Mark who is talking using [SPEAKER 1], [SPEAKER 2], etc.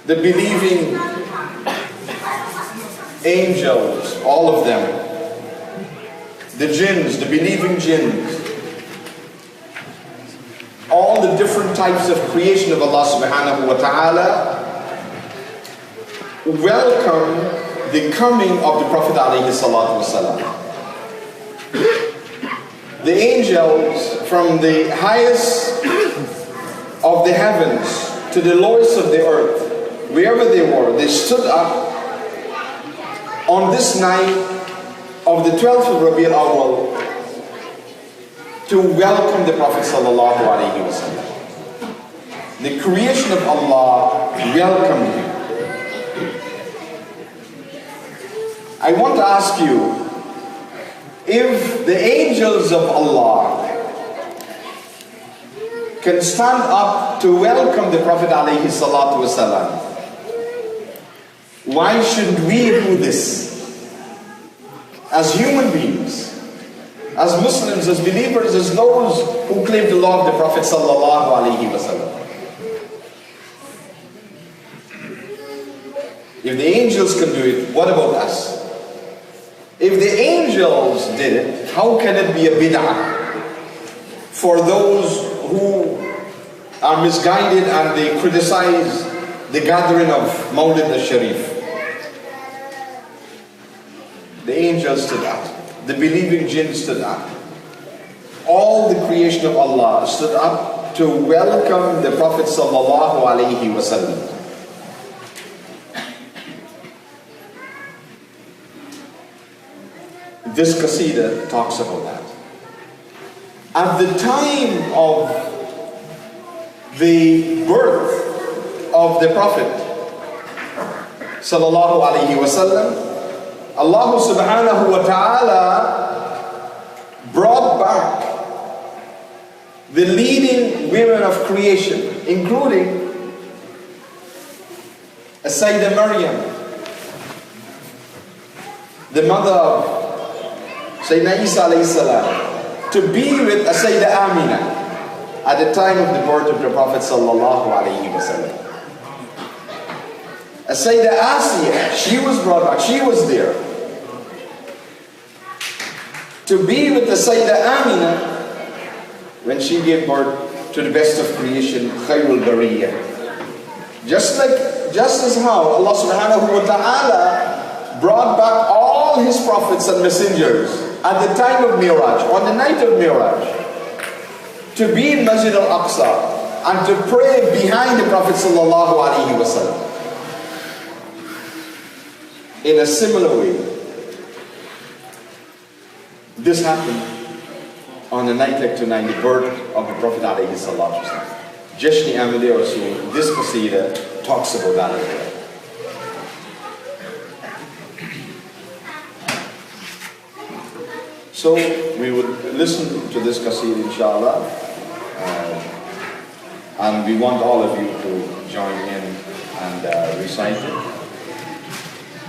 [SPEAKER 1] the believing angels, all of them, the jinns, the believing jinns, all the different types of creation of Allah subhanahu wa ta'ala welcome the coming of the Prophet alayhi salatu wasalam. The angels from the highest of the heavens to the lowest of the earth, wherever they were, they stood up on this night of the 12th of Rabi al-Awwal to welcome the Prophet sallallahu alaihi wasallam. The creation of Allah welcomed him. I want to ask you, if the angels of Allah can stand up to welcome the Prophet alayhi salatu wasalam, why shouldn't we do this as human beings, as Muslims, as believers, as those who claim to love the Prophet sallallahu alayhi wasallam? If the angels can do it, what about us? If the angels did it, how can it be a bid'ah for those who are misguided and they criticize the gathering of Mawlid al-Sharif? The angels stood up, the believing jinn stood up, all the creation of Allah stood up to welcome the Prophet sallallahu alaihi wasallam. This qasida talks about that. At the time of the birth of the Prophet sallallahu alaihi wasallam, Allah subhanahu wa ta'ala brought back the leading women of creation, including Sayyidah Maryam, the mother of Sayyidina Isa alayhi salam, to be with Sayyidah Amina at the time of the birth of the Prophet sallallahu alayhi wa sallam. Sayyidah Asiya, she was brought back, she was there. To be with the Sayyidah Amina when she gave birth to the best of creation, Khayrul Bariyah. Just as how Allah subhanahu wa ta'ala brought back all His prophets and messengers at the time of Miraj, on the night of Miraj, to be in Masjid al-Aqsa and to pray behind the Prophet sallallahu alaihi wasallam. In a similar way, this happened on a night like tonight, the birth of the Prophet alayhi salatu wasallam. Jashni Amali Rasul, this qasida talks about that as well. So we would listen to this qasida inshallah, and we want all of you to join in and recite it.